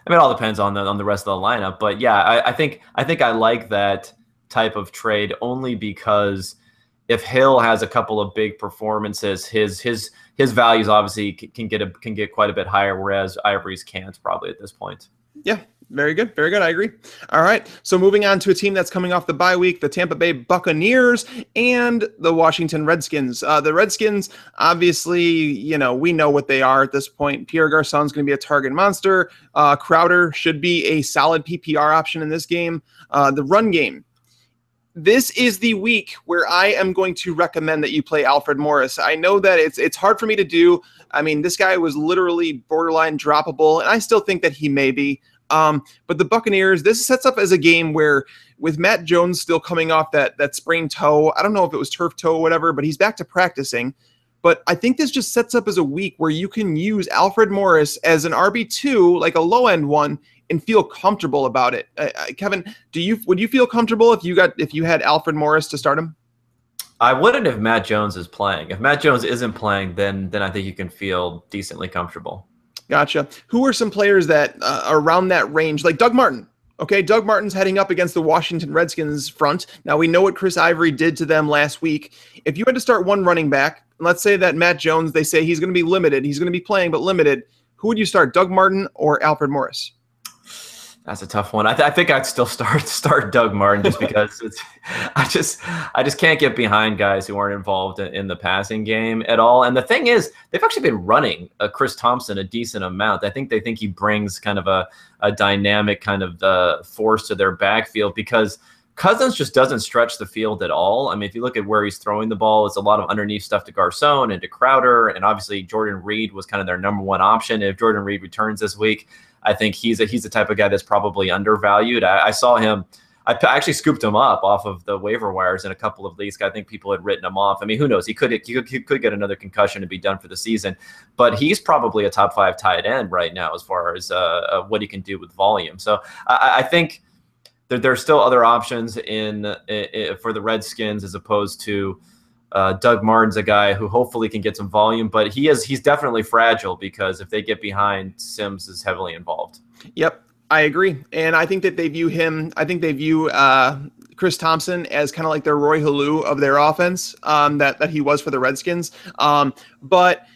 Speaker 2: I mean, it all depends on the rest of the lineup, but yeah, I think I like that type of trade only because if Hill has a couple of big performances, his values obviously can get quite a bit higher, whereas Ivory's can't probably at this point.
Speaker 1: Yeah, very good. Very good. I agree. All right. So moving on to a team that's coming off the bye week, the Tampa Bay Buccaneers and the Washington Redskins. The Redskins, obviously, we know what they are at this point. Pierre Garçon's going to be a target monster. Crowder should be a solid PPR option in this game. The run game. This is the week where I am going to recommend that you play Alfred Morris. I know that it's hard for me to do. I mean, this guy was literally borderline droppable, and I still think that he may be. But the Buccaneers, this sets up as a game where with Matt Jones still coming off that sprained toe, I don't know if it was turf toe or whatever, but he's back to practicing. But I think this just sets up as a week where you can use Alfred Morris as an RB2, like a low-end one, and feel comfortable about it. Kevin, would you feel comfortable if you had Alfred Morris to start him?
Speaker 2: I wouldn't if Matt Jones is playing. If Matt Jones isn't playing, then I think you can feel decently comfortable.
Speaker 1: Gotcha. Who are some players that are around that range, like Doug Martin? Okay, Doug Martin's heading up against the Washington Redskins front. Now, we know what Chris Ivory did to them last week. If you had to start one running back, let's say that Matt Jones, they say he's going to be limited. He's going to be playing, but limited. Who would you start, Doug Martin or Alfred Morris?
Speaker 2: That's a tough one. I think I'd still start Doug Martin just because I just can't get behind guys who aren't involved in the passing game at all. And the thing is, they've actually been running Chris Thompson a decent amount. I think they think he brings kind of a dynamic kind of force to their backfield because Cousins just doesn't stretch the field at all. I mean, if you look at where he's throwing the ball, it's a lot of underneath stuff to Garçon and to Crowder, and obviously Jordan Reed was kind of their number one option. If Jordan Reed returns this week, I think he's the type of guy that's probably undervalued. I saw him. I actually scooped him up off of the waiver wires in a couple of leagues. I think people had written him off. I mean, who knows? He could get another concussion and be done for the season. But he's probably a top 5 tight end right now as far as what he can do with volume. So I think there's still other options for the Redskins as opposed to Doug Martin's a guy who hopefully can get some volume, but he's definitely fragile because if they get behind, Sims is heavily involved.
Speaker 1: Yep, I agree. And I think that they view Chris Thompson as kind of like their Roy Halou of their offense that he was for the Redskins. But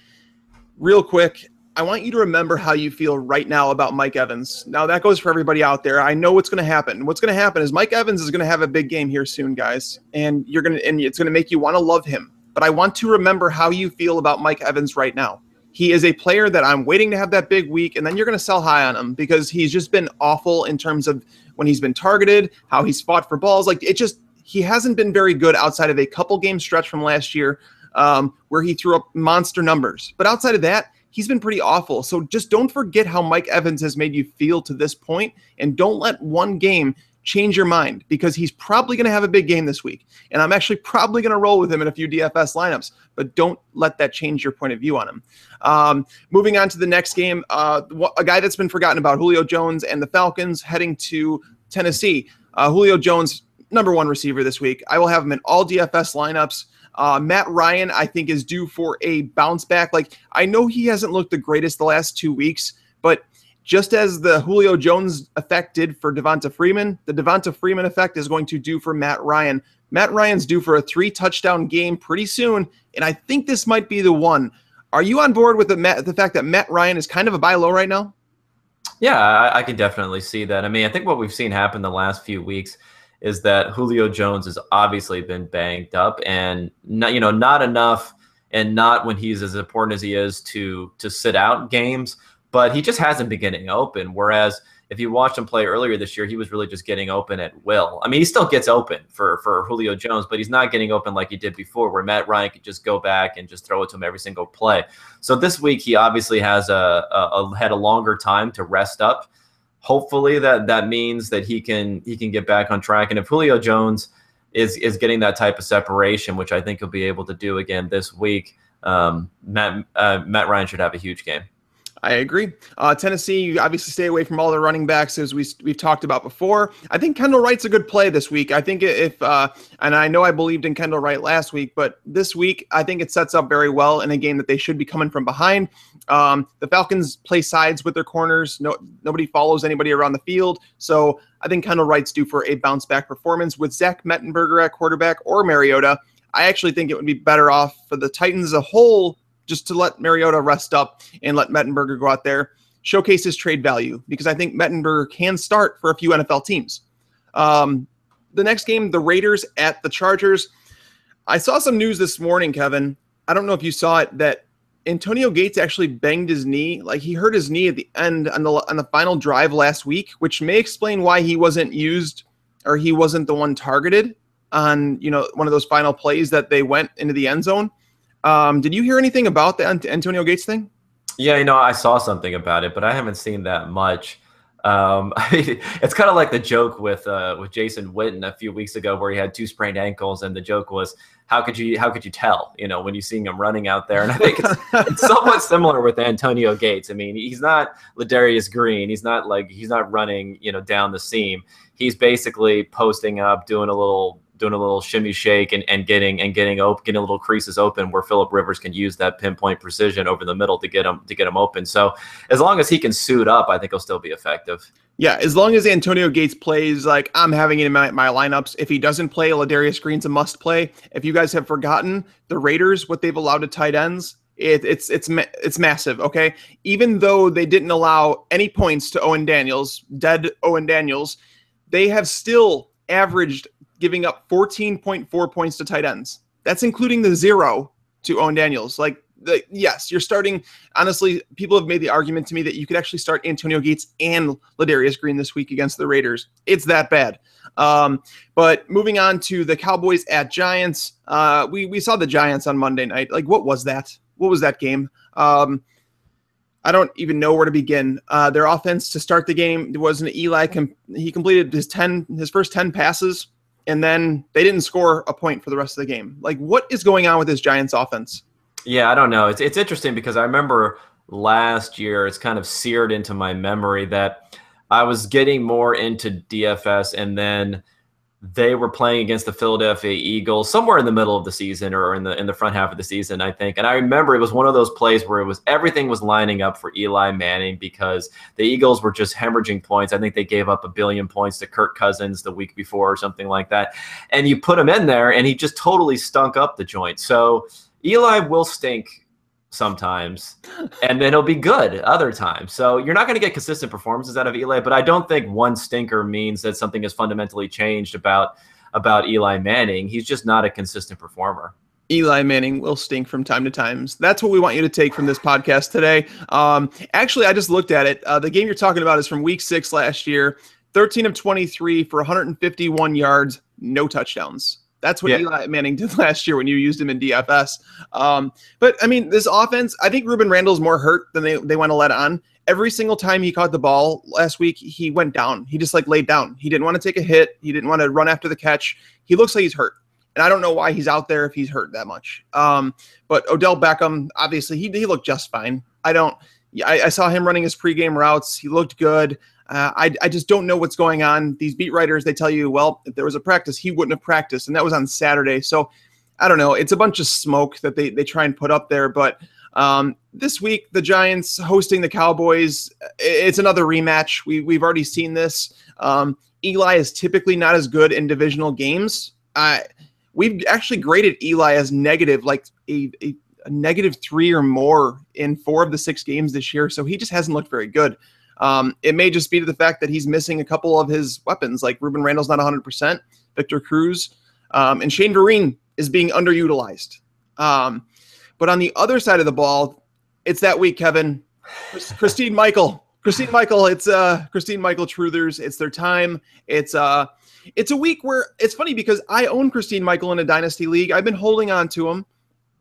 Speaker 1: real quick, I want you to remember how you feel right now about Mike Evans. Now, that goes for everybody out there. I know what's going to happen. What's going to happen is Mike Evans is going to have a big game here soon, guys, and it's going to make you want to love him. But I want to remember how you feel about Mike Evans right now. He is a player that I'm waiting to have that big week, and then you're going to sell high on him because he's just been awful in terms of when he's been targeted, how he's fought for balls. he hasn't been very good outside of a couple game stretch from last year where he threw up monster numbers. But outside of that, he's been pretty awful. So just don't forget how Mike Evans has made you feel to this point, and don't let one game change your mind, because he's probably going to have a big game this week. And I'm actually probably going to roll with him in a few DFS lineups, but don't let that change your point of view on him. Moving on to the next game, a guy that's been forgotten about, Julio Jones and the Falcons heading to Tennessee. Julio Jones, number one receiver this week. I will have him in all DFS lineups. Matt Ryan, I think, is due for a bounce back. Like, I know he hasn't looked the greatest the last 2 weeks, but just as the Julio Jones effect did for Devonta Freeman, the Devonta Freeman effect is going to do for Matt Ryan. Matt Ryan's due for a 3-touchdown game pretty soon, and I think this might be the one. Are you on board with the fact that Matt Ryan is kind of a buy low right now?
Speaker 2: Yeah, I can definitely see that. I mean, I think what we've seen happen the last few weeks is that Julio Jones has obviously been banged up, and not enough, and not when he's as important as he is to sit out games. But he just hasn't been getting open. Whereas if you watched him play earlier this year, he was really just getting open at will. I mean, he still gets open for Julio Jones, but he's not getting open like he did before, where Matt Ryan could just go back and just throw it to him every single play. So this week, he obviously has had a longer time to rest up. Hopefully that means that he can get back on track. And if Julio Jones is getting that type of separation, which I think he'll be able to do again this week, Matt Ryan should have a huge game.
Speaker 1: I agree. Tennessee, you obviously stay away from all the running backs, as we've talked about before. I think Kendall Wright's a good play this week. I think and I know I believed in Kendall Wright last week, but this week I think it sets up very well in a game that they should be coming from behind. The Falcons play sides with their corners. Nobody follows anybody around the field. So I think Kendall Wright's due for a bounce back performance with Zach Mettenberger at quarterback or Mariota. I actually think it would be better off for the Titans as a whole just to let Mariota rest up and let Mettenberger go out there, showcase his trade value, because I think Mettenberger can start for a few NFL teams. The next game, the Raiders at the Chargers. I saw some news this morning, Kevin. I don't know if you saw it, that Antonio Gates actually banged his knee. Like, he hurt his knee at the end on the final drive last week, which may explain why he wasn't used, or he wasn't the one targeted on, one of those final plays that they went into the end zone. Did you hear anything about the Antonio Gates thing?
Speaker 2: Yeah, I saw something about it, but I haven't seen that much. It's kind of like the joke with Jason Witten a few weeks ago, where he had 2 sprained ankles, and the joke was, how could you tell, when you see him running out there? And I think it's somewhat similar with Antonio Gates. I mean, he's not Ladarius Green. He's not running, down the seam. He's basically posting up, doing a little shimmy shake and getting a little creases open, where Phillip Rivers can use that pinpoint precision over the middle to get him open. So as long as he can suit up, I think he'll still be effective.
Speaker 1: Yeah, as long as Antonio Gates plays, like, I'm having it in my lineups. If he doesn't play, Ladarius Green's a must play. If you guys have forgotten, the Raiders, what they've allowed to tight ends, it's massive. Okay, even though they didn't allow any points to dead Owen Daniels, they have still averaged giving up 14.4 points to tight ends. That's including the 0 to Owen Daniels. Yes, you're starting. Honestly, people have made the argument to me that you could actually start Antonio Gates and Ladarius Green this week against the Raiders. It's that bad. But moving on to the Cowboys at Giants, we saw the Giants on Monday night. Like, what was that? What was that game? I don't even know where to begin. Their offense to start the game was an Eli. He completed his first 10 passes, and then they didn't score a point for the rest of the game. Like, what is going on with this Giants offense?
Speaker 2: Yeah, I don't know. It's interesting because I remember last year, it's kind of seared into my memory that I was getting more into DFS, and then they were playing against the Philadelphia Eagles somewhere in the middle of the season, or in the front half of the season, I think. And I remember it was one of those plays where everything was lining up for Eli Manning, because the Eagles were just hemorrhaging points. I think they gave up 1 billion points to Kirk Cousins the week before or something like that. And you put him in there, and he just totally stunk up the joint. So Eli will stink sometimes, and then he'll be good other times. So you're not going to get consistent performances out of Eli, but I don't think one stinker means that something has fundamentally changed about Eli Manning. He's just not a consistent performer.
Speaker 1: Eli Manning will stink from time to time. That's what we want you to take from this podcast today. Actually, I just looked at it. The game you're talking about is from week 6 last year. 13 of 23 for 151 yards, no touchdowns. That's what Eli Manning did last year when you used him in DFS. But I mean, this offense, I think Ruben Randall's more hurt than they want to let on. Every single time he caught the ball last week, he went down. He just laid down. He didn't want to take a hit. He didn't want to run after the catch. He looks like he's hurt. And I don't know why he's out there if he's hurt that much. But Odell Beckham, obviously, he looked just fine. I saw him running his pregame routes. He looked good. I just don't know what's going on. These beat writers, they tell you, well, if there was a practice, he wouldn't have practiced. And that was on Saturday. So I don't know. It's a bunch of smoke that they try and put up there. But this week, the Giants hosting the Cowboys, it's another rematch. We've already seen this. Eli is typically not as good in divisional games. We've actually graded Eli as negative, like a -3 or more in 4 of the 6 games this year. So he just hasn't looked very good. It may just be to the fact that he's missing a couple of his weapons, like Ruben Randall's not 100%, Victor Cruz, and Shane Vereen is being underutilized. But on the other side of the ball, it's that week, Kevin. Christine Michael. It's Christine Michael truthers. It's their time. It's a week where it's funny because I own Christine Michael in a dynasty league. I've been holding on to him,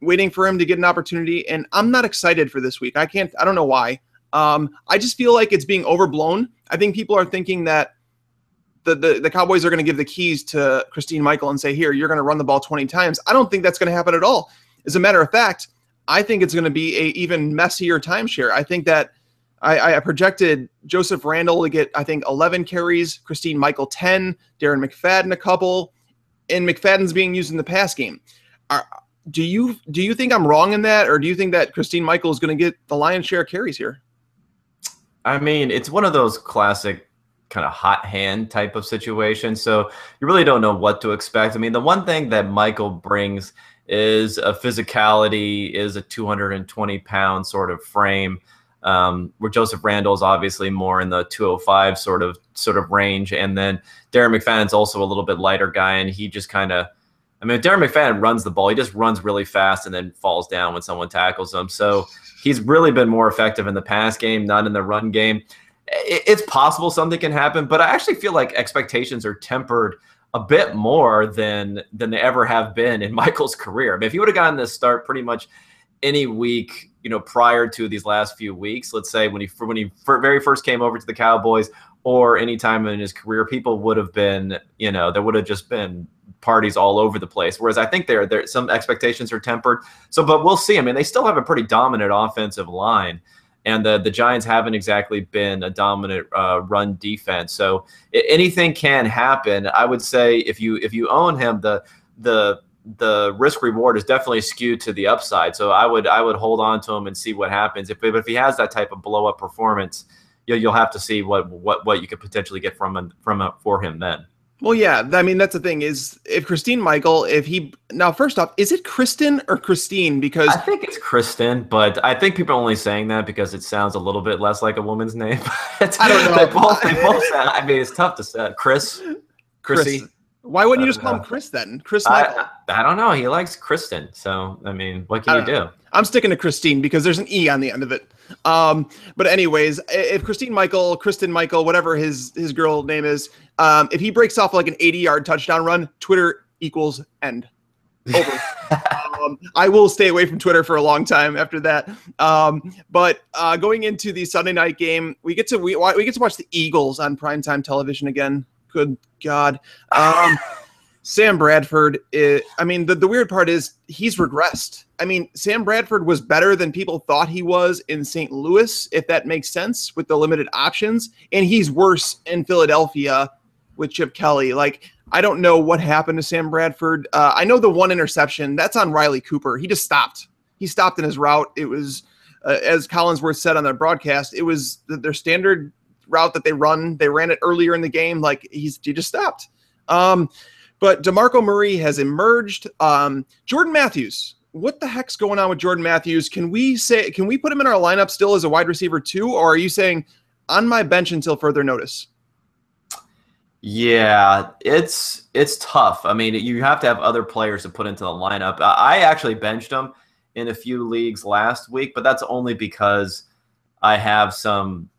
Speaker 1: waiting for him to get an opportunity, and I'm not excited for this week. I don't know why. I just feel like it's being overblown. I think people are thinking that the Cowboys are going to give the keys to Christine Michael and say, here, you're going to run the ball 20 times. I don't think that's going to happen at all. As a matter of fact, I think it's going to be a even messier timeshare. I think that I projected Joseph Randall to get, I think, 11 carries, Christine Michael 10, Darren McFadden a couple, and McFadden's being used in the pass game. Do you think I'm wrong in that, or do you think that Christine Michael is going to get the lion's share of carries here?
Speaker 2: I mean, it's one of those classic kind of hot hand type of situations, so you really don't know what to expect. I mean, the one thing that Michael brings is a physicality, is a 220-pound sort of frame, where Joseph Randall is obviously more in the 205 sort of range, and then Darren McFadden's also a little bit lighter guy, and he just kind of, I mean, if Darren McFadden runs the ball, he just runs really fast and then falls down when someone tackles him. So he's really been more effective in the pass game, not in the run game. It's possible something can happen, but I actually feel like expectations are tempered a bit more than they ever have been in Michael's career. I mean, if he would have gotten this start pretty much any week, prior to these last few weeks, let's say when he very first came over to the Cowboys, or any time in his career, people would have been, there would have just been parties all over the place. Whereas I think there some expectations are tempered. So, but we'll see. I mean, they still have a pretty dominant offensive line, and the Giants haven't exactly been a dominant run defense. So anything can happen. I would say if you own him, the risk reward is definitely skewed to the upside. So I would hold on to him and see what happens. If he has that type of blow up performance, you'll have to see what you could potentially get for him then.
Speaker 1: Well, yeah, I mean, that's the thing is if Christine Michael, now first off, is it Kristen or Christine? Because
Speaker 2: I think it's Kristen, but I think people are only saying that because it sounds a little bit less like a woman's name.
Speaker 1: I don't know.
Speaker 2: They both sound, I mean, it's tough to say. Chrissy.
Speaker 1: Why wouldn't you just call him Chris then? Chris Michael.
Speaker 2: I don't know. He likes Kristen. So, I mean, what can you do?
Speaker 1: I'm sticking to Christine because there's an E on the end of it. But anyways, if Kristen Michael, whatever his girl name is, if he breaks off like an 80-yard touchdown run, Twitter equals end. Over. I will stay away from Twitter for a long time after that. But going into the Sunday night game, we get to watch the Eagles on primetime television again. Good God. Sam Bradford, the weird part is he's regressed. I mean, Sam Bradford was better than people thought he was in St. Louis, if that makes sense, with the limited options. And he's worse in Philadelphia with Chip Kelly. Like, I don't know what happened to Sam Bradford. I know the one interception, that's on Riley Cooper. He just stopped. He stopped in his route. It was, as Collinsworth said on their broadcast, it was their standard route that they run. They ran it earlier in the game. Like, he just stopped. But DeMarco Murray has emerged. Jordan Matthews, what the heck's going on with Jordan Matthews? Can we put him in our lineup still as a wide receiver too? Or are you saying on my bench until further notice?
Speaker 2: Yeah, it's tough. I mean, you have to have other players to put into the lineup. I actually benched him in a few leagues last week, but that's only because I have some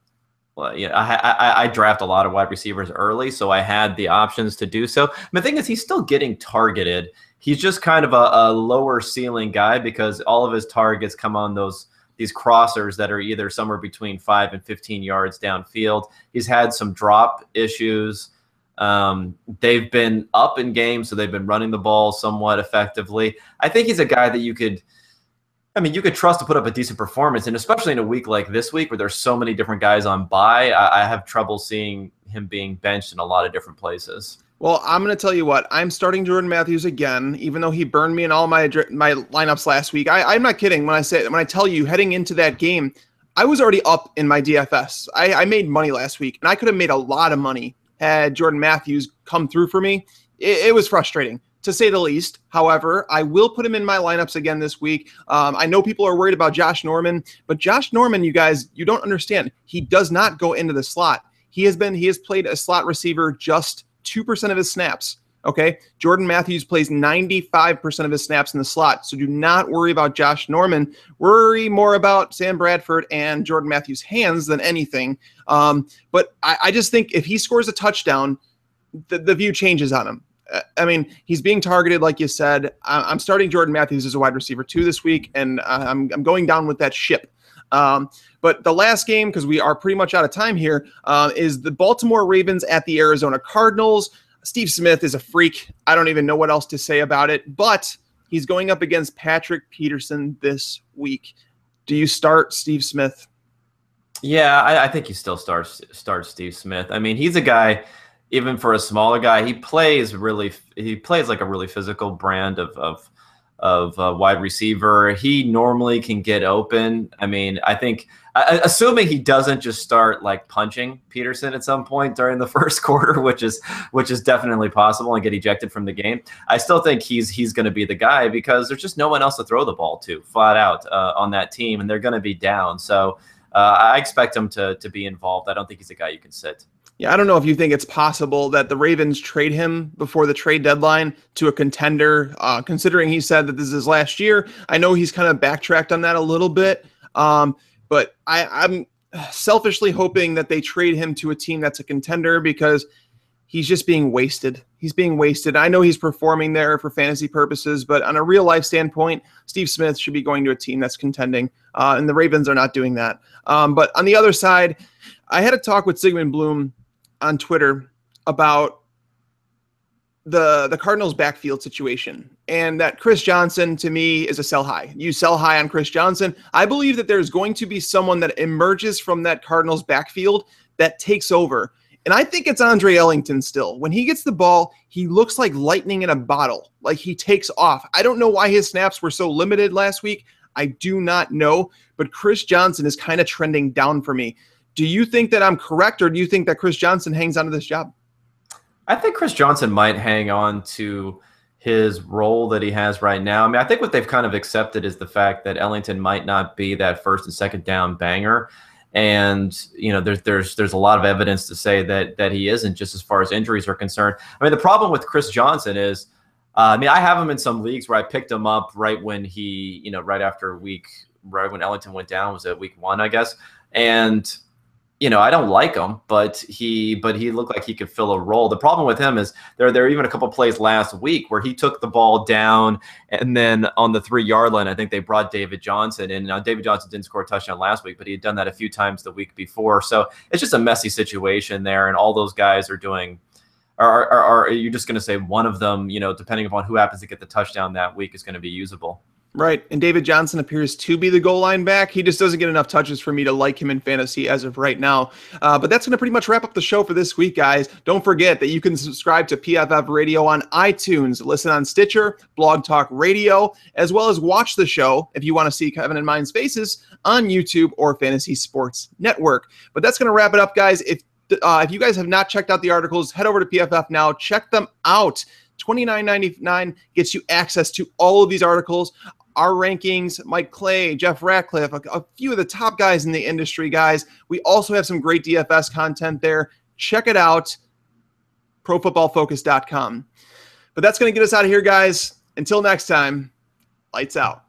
Speaker 2: well, I draft a lot of wide receivers early, so I had the options to do so. The thing is, he's still getting targeted. He's just kind of a lower ceiling guy because all of his targets come on these crossers that are either somewhere between 5 and 15 yards downfield. He's had some drop issues. They've been up in games, so they've been running the ball somewhat effectively. I think he's a guy that you could trust to put up a decent performance, and especially in a week like this week where there's so many different guys on bye, I have trouble seeing him being benched in a lot of different places.
Speaker 1: Well, I'm going to tell you what. I'm starting Jordan Matthews again, even though he burned me in all my lineups last week. I'm not kidding when I tell you heading into that game, I was already up in my DFS. I made money last week, and I could have made a lot of money had Jordan Matthews come through for me. It was frustrating, to say the least. However, I will put him in my lineups again this week. I know people are worried about Josh Norman, but Josh Norman, you guys, you don't understand. He does not go into the slot. He has played a slot receiver just 2% of his snaps. Okay. Jordan Matthews plays 95% of his snaps in the slot. So do not worry about Josh Norman. Worry more about Sam Bradford and Jordan Matthews' hands than anything. But I just think if he scores a touchdown, the view changes on him. I mean, he's being targeted, like you said. I'm starting Jordan Matthews as a wide receiver 2 this week, and I'm going down with that ship. But the last game, because we are pretty much out of time here, is the Baltimore Ravens at the Arizona Cardinals. Steve Smith is a freak. I don't even know what else to say about it, but he's going up against Patrick Peterson this week. Do you start Steve Smith?
Speaker 2: Yeah, I think you still start Steve Smith. I mean, he's a guy, even for a smaller guy, he plays like a really physical brand of wide receiver. He normally can get open. I mean, I think, assuming he doesn't just start like punching Peterson at some point during the first quarter, which is definitely possible, and get ejected from the game, I still think he's going to be the guy because there's just no one else to throw the ball to flat out on that team, and they're going to be down. So I expect him to be involved. I don't think he's a guy you can sit.
Speaker 1: Yeah, I don't know if you think it's possible that the Ravens trade him before the trade deadline to a contender, considering he said that this is his last year. I know he's kind of backtracked on that a little bit, but I'm selfishly hoping that they trade him to a team that's a contender because he's just being wasted. He's being wasted. I know he's performing there for fantasy purposes, but on a real-life standpoint, Steve Smith should be going to a team that's contending, and the Ravens are not doing that. But on the other side, I had a talk with Sigmund Bloom on Twitter about the Cardinals backfield situation, and that Chris Johnson to me is a sell high. You sell high on Chris Johnson. I believe that there's going to be someone that emerges from that Cardinals backfield that takes over. And I think it's Andre Ellington still. When he gets the ball, he looks like lightning in a bottle. Like he takes off. I don't know why his snaps were so limited last week. I do not know, but Chris Johnson is kind of trending down for me. Do you think that I'm correct, or do you think that Chris Johnson hangs on to this job?
Speaker 2: I think Chris Johnson might hang on to his role that he has right now. I mean, I think what they've kind of accepted is the fact that Ellington might not be that first and second down banger. And, you know, there's a lot of evidence to say that he isn't, just as far as injuries are concerned. I mean, the problem with Chris Johnson is, I have him in some leagues where I picked him up right when right when Ellington went down, was it week 1, I guess. And, you know, I don't like him, but he looked like he could fill a role. The problem with him is there are even a couple plays last week where he took the ball down, and then on the 3-yard line, I think they brought David Johnson in. Now, David Johnson didn't score a touchdown last week, but he had done that a few times the week before. So it's just a messy situation there, and all those guys are doing. Are you just going to say one of them, you know, depending upon who happens to get the touchdown that week, is going to be usable?
Speaker 1: Right, and David Johnson appears to be the goal line back. He just doesn't get enough touches for me to like him in fantasy as of right now. But that's going to pretty much wrap up the show for this week, guys. Don't forget that you can subscribe to PFF Radio on iTunes, listen on Stitcher, Blog Talk Radio, as well as watch the show, if you want to see Kevin and mine's faces, on YouTube or Fantasy Sports Network. But that's going to wrap it up, guys. If you guys have not checked out the articles, head over to PFF now. Check them out. $29.99 gets you access to all of these articles. Our rankings, Mike Clay, Jeff Ratcliffe, a few of the top guys in the industry, guys. We also have some great DFS content there. Check it out, profootballfocus.com. But that's going to get us out of here, guys. Until next time, lights out.